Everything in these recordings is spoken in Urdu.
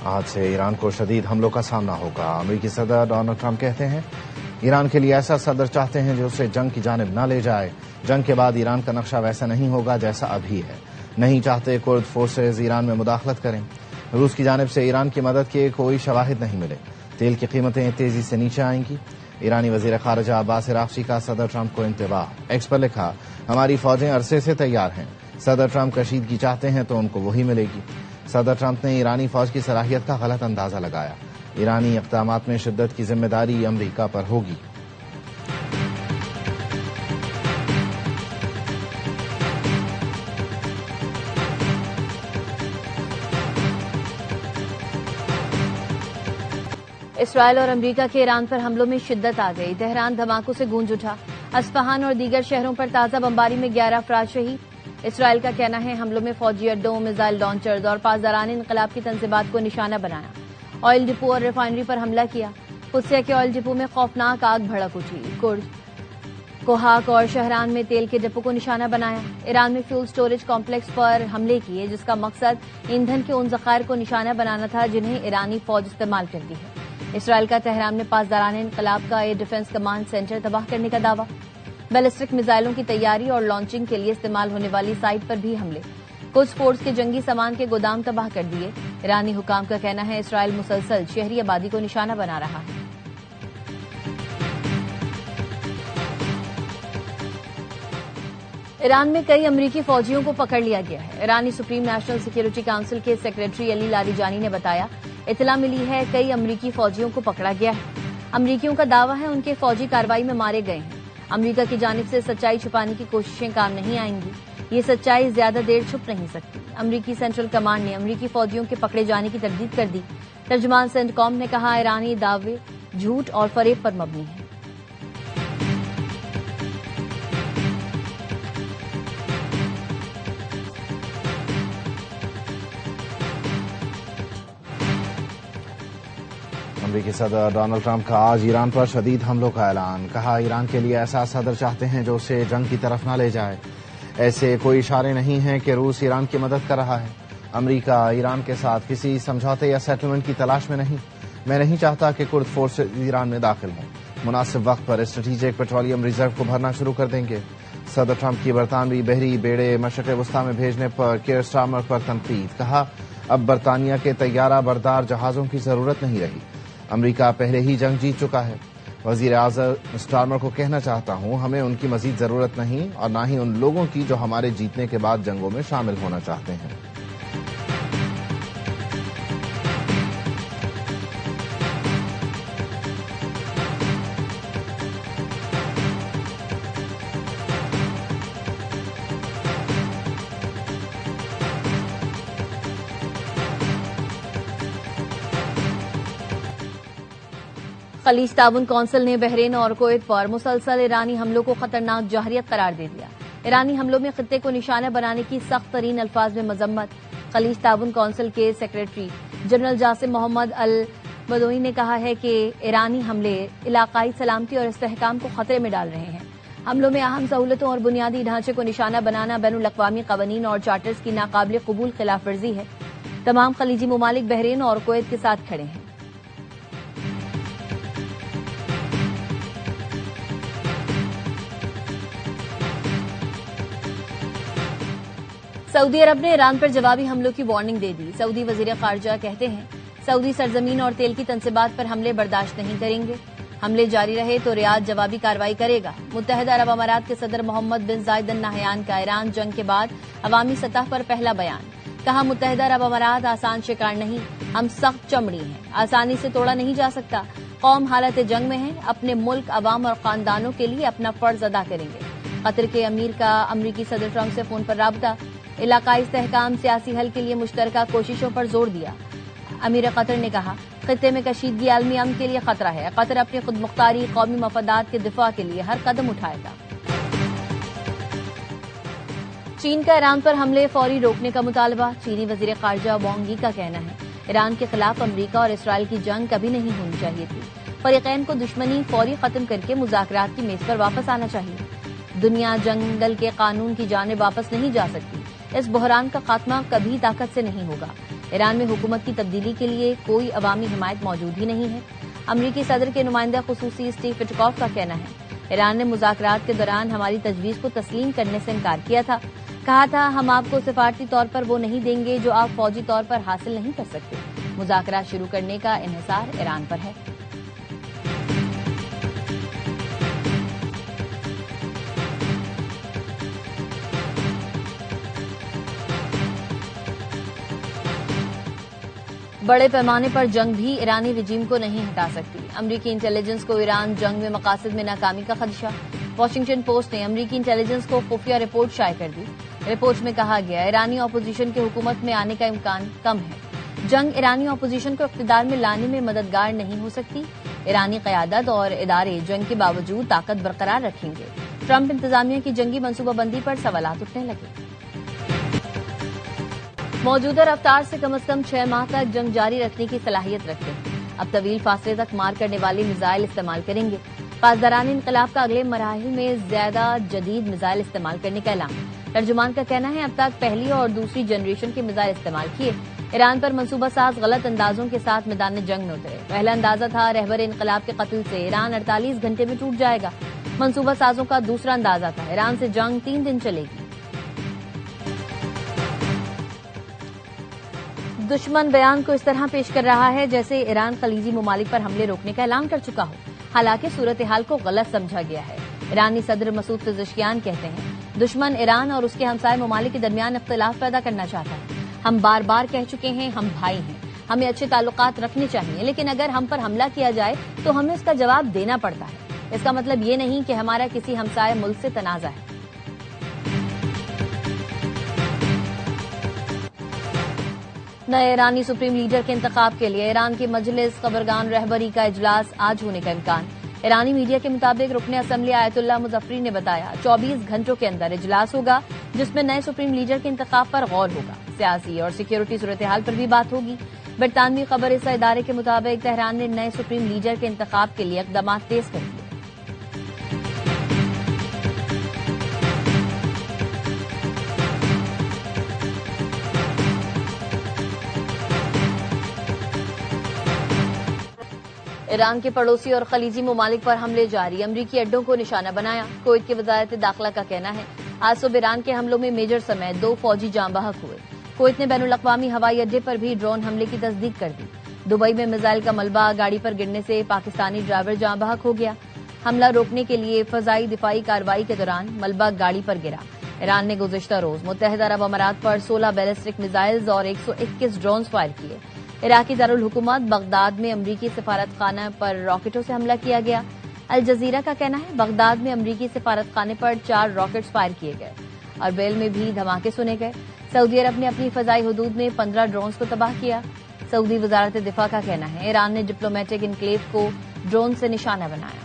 آج سے ایران کو شدید حملوں کا سامنا ہوگا۔ امریکی صدر ڈونلڈ ٹرمپ کہتے ہیں ایران کے لیے ایسا صدر چاہتے ہیں جو اسے جنگ کی جانب نہ لے جائے۔ جنگ کے بعد ایران کا نقشہ ویسا نہیں ہوگا جیسا ابھی ہے۔ نہیں چاہتے کرد فورسز ایران میں مداخلت کریں۔ روس کی جانب سے ایران کی مدد کے کوئی شواہد نہیں ملے۔ تیل کی قیمتیں تیزی سے نیچے آئیں گی۔ ایرانی وزیر خارجہ عباس عراقچی کا صدر ٹرمپ کو انتباہ۔ ایکس پر لکھا، ہماری فوجیں عرصے سے تیار ہیں۔ صدر ٹرمپ کشیدگی چاہتے ہیں تو ان کو وہی ملے گی۔ صدر ٹرمپ نے ایرانی فوج کی صلاحیت کا غلط اندازہ لگایا۔ ایرانی اقدامات میں شدت کی ذمہ داری امریکہ پر ہوگی۔ اسرائیل اور امریکہ کے ایران پر حملوں میں شدت آ گئی۔ تہران دھماکوں سے گونج اٹھا۔ اصفہان اور دیگر شہروں پر تازہ بمباری میں 11 افراد شہید۔ اسرائیل کا کہنا ہے حملوں میں فوجی اڈوں، میزائل لانچرز اور پاسداران انقلاب کی تنصیبات کو نشانہ بنایا۔ آئل ڈپو اور ریفائنری پر حملہ کیا۔ قدسیہ کے آئل ڈپو میں خوفناک آگ بھڑک اٹھی۔ کوہاک اور شہران میں تیل کے ڈپو کو نشانہ بنایا۔ ایران میں فیول سٹوریج کمپلیکس پر حملے کیے جس کا مقصد ایندھن کے ان ذخائر کو نشانہ بنانا تھا جنہیں ایرانی فوج استعمال کرتی ہے۔ اسرائیل کا تہران میں پاسداران انقلاب کا ایئر ڈیفنس کمانڈ سینٹر تباہ کرنے کا دعویٰ۔ بیلسٹک میزائلوں کی تیاری اور لانچنگ کے لیے استعمال ہونے والی سائٹ پر بھی حملے۔ قدس فورس کے جنگی سامان کے گودام تباہ کر دیے۔ ایرانی حکام کا کہنا ہے اسرائیل مسلسل شہری آبادی کو نشانہ بنا رہا ہے۔ ایران میں کئی امریکی فوجیوں کو پکڑ لیا گیا ہے۔ ایرانی سپریم نیشنل سیکیورٹی کونسل کے سیکریٹری علی لاریجانی نے بتایا، اطلاع ملی ہے کئی امریکی فوجیوں کو پکڑا گیا ہے۔ امریکیوں کا دعویٰ ہے ان کے فوجی کارروائی میں مارے گئے ہیں۔ امریکہ کی جانب سے سچائی چھپانے کی کوششیں کام نہیں آئیں گی۔ یہ سچائی زیادہ دیر چھپ نہیں سکتی۔ امریکی سینٹرل کمانڈ نے امریکی فوجیوں کے پکڑے جانے کی تردید کر دی۔ ترجمان سینٹ کام نے کہا ایرانی دعوے جھوٹ اور فریب پر مبنی ہیں۔ امریکی صدر ڈونلڈ ٹرمپ کا آج ایران پر شدید حملوں کا اعلان۔ کہا ایران کے لیے ایسا صدر چاہتے ہیں جو اسے جنگ کی طرف نہ لے جائے۔ ایسے کوئی اشارے نہیں ہیں کہ روس ایران کی مدد کر رہا ہے۔ امریکہ ایران کے ساتھ کسی سمجھوتے یا سیٹلمنٹ کی تلاش میں نہیں۔ میں نہیں چاہتا کہ کرد فورسز ایران میں داخل ہوں۔ مناسب وقت پر اسٹریٹجک پیٹرولیم ریزرو کو بھرنا شروع کر دیں گے۔ صدر ٹرمپ کی برطانوی بحری بیڑے مشرق وسطی میں بھیجنے پر کیئر سٹارمر پر تنقید۔ کہا اب برطانیہ کے طیارہ بردار جہازوں کی ضرورت نہیں رہی۔ امریکہ پہلے ہی جنگ جیت چکا ہے۔ وزیر اعظم سٹارمر کو کہنا چاہتا ہوں ہمیں ان کی مزید ضرورت نہیں اور نہ ہی ان لوگوں کی جو ہمارے جیتنے کے بعد جنگوں میں شامل ہونا چاہتے ہیں۔ خلیج تعاون کونسل نے بحرین اور کویت پر مسلسل ایرانی حملوں کو خطرناک جارحیت قرار دے دیا۔ ایرانی حملوں میں خطے کو نشانہ بنانے کی سخت ترین الفاظ میں مذمت۔ خلیج تعاون کونسل کے سیکریٹری جنرل جاسم محمد البدوئی نے کہا ہے کہ ایرانی حملے علاقائی سلامتی اور استحکام کو خطرے میں ڈال رہے ہیں۔ حملوں میں اہم سہولتوں اور بنیادی ڈھانچے کو نشانہ بنانا بین الاقوامی قوانین اور چارٹرز کی ناقابل قبول خلاف ورزی ہے۔ تمام خلیجی ممالک بحرین اور کویت کے ساتھ کھڑے ہیں۔ سعودی عرب نے ایران پر جوابی حملوں کی وارننگ دے دی۔ سعودی وزیر خارجہ کہتے ہیں سعودی سرزمین اور تیل کی تنصیبات پر حملے برداشت نہیں کریں گے۔ حملے جاری رہے تو ریاض جوابی کارروائی کرے گا۔ متحدہ عرب امارات کے صدر محمد بن زائد ال نہیان کا ایران جنگ کے بعد عوامی سطح پر پہلا بیان۔ کہا متحدہ عرب امارات آسان شکار نہیں، ہم سخت چمڑی ہیں، آسانی سے توڑا نہیں جا سکتا۔ قوم حالت جنگ میں ہے، اپنے ملک، عوام اور خاندانوں کے لیے اپنا فرض ادا کریں گے۔ قطر کے امیر کا امریکی صدر ٹرمپ سے فون پر رابطہ۔ علاقائی استحکام سیاسی حل کے لیے مشترکہ کوششوں پر زور دیا۔ امیر قطر نے کہا خطے میں کشیدگی عالمی امن کے لیے خطرہ ہے۔ قطر اپنی خود مختاری قومی مفادات کے دفاع کے لیے ہر قدم اٹھائے گا۔ چین کا ایران پر حملے فوری روکنے کا مطالبہ۔ چینی وزیر خارجہ وانگ ای کا کہنا ہے ایران کے خلاف امریکہ اور اسرائیل کی جنگ کبھی نہیں ہونی چاہیے تھی۔ فریقین کو دشمنی فوری ختم کر کے مذاکرات کی میز پر واپس آنا چاہیے۔ دنیا جنگل کے قانون کی جانب واپس نہیں جا سکتی۔ اس بحران کا خاتمہ کبھی طاقت سے نہیں ہوگا۔ ایران میں حکومت کی تبدیلی کے لیے کوئی عوامی حمایت موجود ہی نہیں ہے۔ امریکی صدر کے نمائندہ خصوصی اسٹیو وٹکوف کا کہنا ہے ایران نے مذاکرات کے دوران ہماری تجویز کو تسلیم کرنے سے انکار کیا تھا۔ کہا تھا ہم آپ کو سفارتی طور پر وہ نہیں دیں گے جو آپ فوجی طور پر حاصل نہیں کر سکتے۔ مذاکرات شروع کرنے کا انحصار ایران پر ہے۔ بڑے پیمانے پر جنگ بھی ایرانی رجیم کو نہیں ہٹا سکتی۔ امریکی انٹیلیجنس کو ایران جنگ میں مقاصد میں ناکامی کا خدشہ۔ واشنگٹن پوسٹ نے امریکی انٹیلیجنس کو خفیہ رپورٹ شائع کر دی۔ رپورٹ میں کہا گیا ایرانی اپوزیشن کے حکومت میں آنے کا امکان کم ہے۔ جنگ ایرانی اپوزیشن کو اقتدار میں لانے میں مددگار نہیں ہو سکتی۔ ایرانی قیادت اور ادارے جنگ کے باوجود طاقت برقرار رکھیں گے۔ ٹرمپ انتظامیہ کی جنگی منصوبہ بندی پر سوالات اٹھنے لگے۔ موجودہ رفتار سے کم از کم 6 ماہ تک جنگ جاری رکھنے کی صلاحیت رکھتے ہیں۔ اب طویل فاصلے تک مار کرنے والی میزائل استعمال کریں گے۔ پاسداران انقلاب کا اگلے مراحل میں زیادہ جدید میزائل استعمال کرنے کا اعلان۔ ترجمان کا کہنا ہے اب تک پہلی اور دوسری جنریشن کے میزائل استعمال کیے۔ ایران پر منصوبہ ساز غلط اندازوں کے ساتھ میدان جنگ میں اترے۔ پہلا اندازہ تھا رہبر انقلاب کے قتل سے ایران 48 گھنٹے میں ٹوٹ جائے گا۔ منصوبہ سازوں کا دوسرا اندازہ تھا ایران سے جنگ 3 دن چلے گی۔ دشمن بیان کو اس طرح پیش کر رہا ہے جیسے ایران خلیجی ممالک پر حملے روکنے کا اعلان کر چکا ہو، حالانکہ صورتحال کو غلط سمجھا گیا ہے۔ ایرانی صدر مسعود پزشکیان کہتے ہیں دشمن ایران اور اس کے ہمسائے ممالک کے درمیان اختلاف پیدا کرنا چاہتا ہے۔ ہم بار بار کہہ چکے ہیں ہم بھائی ہیں، ہمیں اچھے تعلقات رکھنے چاہیے، لیکن اگر ہم پر حملہ کیا جائے تو ہمیں اس کا جواب دینا پڑتا ہے۔ اس کا مطلب یہ نہیں کہ ہمارا کسی ہمسائے ملک سے تنازع ہے۔ نئے ایرانی سپریم لیڈر کے انتخاب کے لیے ایران کی مجلس خبرگان رہبری کا اجلاس آج ہونے کا امکان۔ ایرانی میڈیا کے مطابق رکن اسمبلی آیت اللہ مظفری نے بتایا 24 گھنٹوں کے اندر اجلاس ہوگا جس میں نئے سپریم لیڈر کے انتخاب پر غور ہوگا۔ سیاسی اور سیکیورٹی صورتحال پر بھی بات ہوگی۔ برطانوی خبر رساں ادارے کے مطابق تہران نے نئے سپریم لیڈر کے انتخاب کے لیے اقدامات تیز کر دیے۔ ایران کے پڑوسی اور خلیجی ممالک پر حملے جاری، امریکی اڈوں کو نشانہ بنایا۔ کویت کی وزارت داخلہ کا کہنا ہے آج صبح ایران کے حملوں میں میجر سمیت 2 فوجی جاں بحق ہوئے۔ کویت نے بین الاقوامی ہوائی اڈے پر بھی ڈرون حملے کی تصدیق کر دی۔ دبئی میں میزائل کا ملبہ گاڑی پر گرنے سے پاکستانی ڈرائیور جاں بحق ہو گیا۔ حملہ روکنے کے لیے فضائی دفاعی کارروائی کے دوران ملبہ گاڑی پر گرا۔ ایران نے گزشتہ روز متحدہ عرب امارات پر 16 بیلسٹک میزائلز اور 121 ڈرونز فائر کیے۔ عراقی دارالحکومت بغداد میں امریکی سفارت خانہ پر راکٹوں سے حملہ کیا گیا۔ الجزیرہ کا کہنا ہے بغداد میں امریکی سفارت خانے پر 4 راکٹس فائر کیے گئے۔ اربیل میں بھی دھماکے سنے گئے۔ سعودی عرب نے اپنی فضائی حدود میں 15 ڈرونز کو تباہ کیا۔ سعودی وزارت دفاع کا کہنا ہے ایران نے ڈپلومیٹک انکلیو کو ڈرون سے نشانہ بنایا۔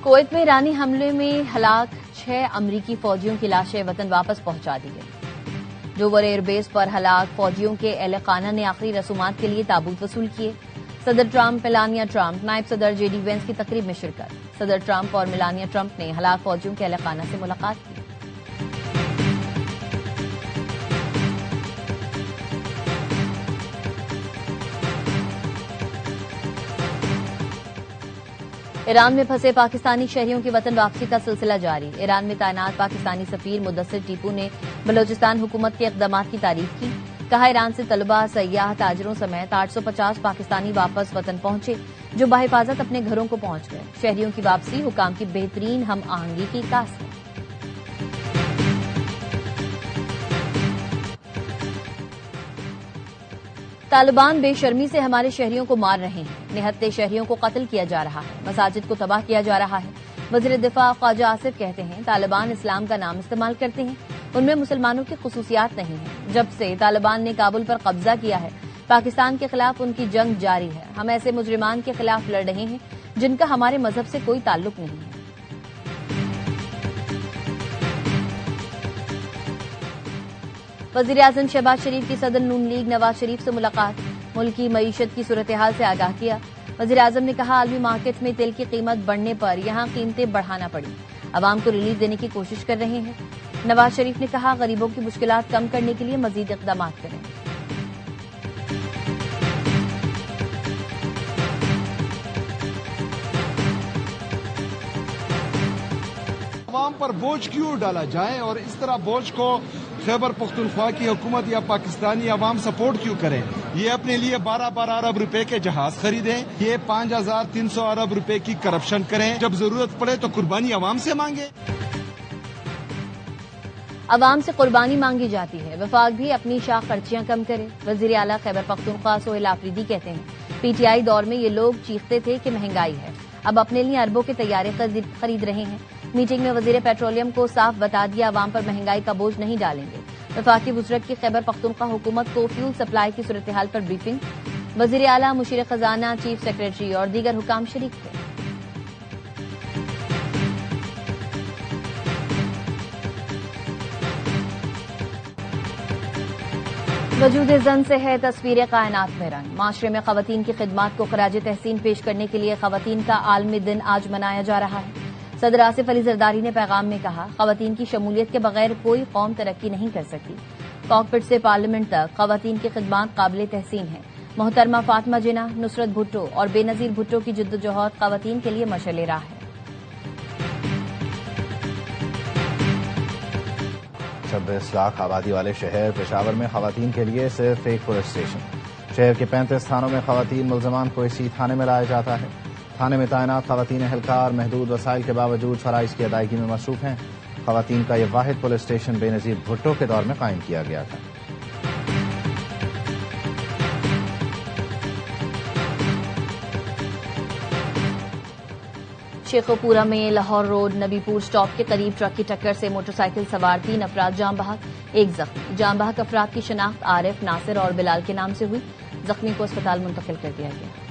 کویت میں ایرانی حملے میں ہلاک 6 امریکی فوجیوں کی لاشیں وطن واپس پہنچا دی گئی۔ ڈوور ایئر بیس پر ہلاک فوجیوں کے اہل خانہ نے آخری رسومات کے لیے تابوت وصول کیے۔ صدر ٹرمپ، میلانیا ٹرمپ، نائب صدر جے ڈی وینس کی تقریب میں شرکت۔ صدر ٹرمپ اور میلانیا ٹرمپ نے ہلاک فوجیوں کے اہل خانہ سے ملاقات کی۔ ایران میں پھنسے پاکستانی شہریوں کی وطن واپسی کا سلسلہ جاری۔ ایران میں تعینات پاکستانی سفیر مدثر ٹیپو نے بلوچستان حکومت کے اقدامات کی تعریف کی۔ کہا ایران سے طلباء، سیاح، تاجروں سمیت 850 پاکستانی واپس وطن پہنچے جو بحفاظت اپنے گھروں کو پہنچ گئے۔ شہریوں کی واپسی حکام کی بہترین ہم آہنگی کی عکاس ہے۔ طالبان بے شرمی سے ہمارے شہریوں کو مار رہے ہیں، نہتے شہریوں کو قتل کیا جا رہا ہے، مساجد کو تباہ کیا جا رہا ہے۔ وزیر دفاع خواجہ آصف کہتے ہیں طالبان اسلام کا نام استعمال کرتے ہیں، ان میں مسلمانوں کی خصوصیات نہیں ہیں۔ جب سے طالبان نے کابل پر قبضہ کیا ہے پاکستان کے خلاف ان کی جنگ جاری ہے، ہم ایسے مجرمان کے خلاف لڑ رہے ہیں جن کا ہمارے مذہب سے کوئی تعلق نہیں ہے۔ وزیراعظم شہباز شریف کی صدر نون لیگ نواز شریف سے ملاقات، ملکی معیشت کی صورتحال سے آگاہ کیا۔ وزیراعظم نے کہا عالمی مارکیٹ میں تیل کی قیمت بڑھنے پر یہاں قیمتیں بڑھانا پڑی، عوام کو ریلیف دینے کی کوشش کر رہے ہیں۔ نواز شریف نے کہا غریبوں کی مشکلات کم کرنے کے لیے مزید اقدامات کریں۔ عوام پر بوجھ کیوں ڈالا جائے اور اس طرح بوجھ کو خیبر پختونخوا کی حکومت یا پاکستانی عوام سپورٹ کیوں کریں؟ یہ اپنے لیے 12 ارب روپے کے جہاز خریدیں، یہ 5300 ارب روپے کی کرپشن کریں، جب ضرورت پڑے تو قربانی عوام سے مانگیں۔ عوام سے قربانی مانگی جاتی ہے، وفاق بھی اپنی شاخ خرچیاں کم کرے۔ وزیر اعلیٰ خیبر پختونخوا سہیل آفریدی کہتے ہیں پی ٹی آئی دور میں یہ لوگ چیختے تھے کہ مہنگائی ہے، اب اپنے لیے اربوں کے طیارے خرید رہے ہیں۔ میٹنگ میں وزیر پیٹرولیم کو صاف بتا دیا عوام پر مہنگائی کا بوجھ نہیں ڈالیں گے۔ وفاقی وزارت کی خیبر پختونخوا حکومت کو فیول سپلائی کی صورتحال پر بریفنگ، وزیر اعلیٰ، مشیر خزانہ، چیف سیکریٹری اور دیگر حکام شریک تھے۔ وجود زن سے ہے تصویر کائنات میں رنگ، معاشرے میں خواتین کی خدمات کو خراج تحسین پیش کرنے کے لیے خواتین کا عالمی دن آج منایا جا رہا ہے۔ صدر آصف علی زرداری نے پیغام میں کہا خواتین کی شمولیت کے بغیر کوئی قوم ترقی نہیں کر سکتی۔ کاکپٹ سے پارلیمنٹ تک خواتین کی خدمات قابل تحسین ہیں۔ محترمہ فاطمہ جناح، نصرت بھٹو اور بے نظیر بھٹو کی جدوجہد خواتین کے لیے مشعل راہ ہے۔ 26 لاکھ آبادی والے شہر پشاور میں خواتین کے لیے صرف ایک پولیس اسٹیشن، شہر کے 35 تھانوں میں خواتین ملزمان کو اسی تھانے میں لایا جاتا ہے۔ تھانے میں تعینات خواتین اہلکار محدود وسائل کے باوجود فرائض کی ادائیگی میں مصروف ہیں۔ خواتین کا یہ واحد پولیس اسٹیشن بے نظیر بھٹو کے دور میں قائم کیا گیا تھا۔ شیخوپورہ میں لاہور روڈ نبی پور سٹاپ کے قریب ٹرک کی ٹکر سے موٹر سائیکل سوار 3 افراد جاں بحق، 1 زخمی۔ جاں بحق افراد کی شناخت عارف، ناصر اور بلال کے نام سے ہوئی، زخمی کو اسپتال منتقل کر دیا گیا۔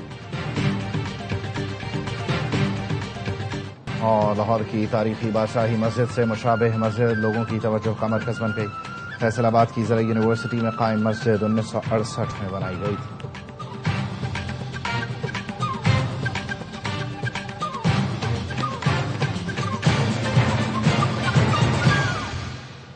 اور لاہور کی تاریخی بادشاہی مسجد سے مشابہ مسجد لوگوں کی توجہ کا مرکز بن گئی۔ فیصل آباد کی زرعی یونیورسٹی میں قائم مسجد 1968 میں بنائی گئی تھی۔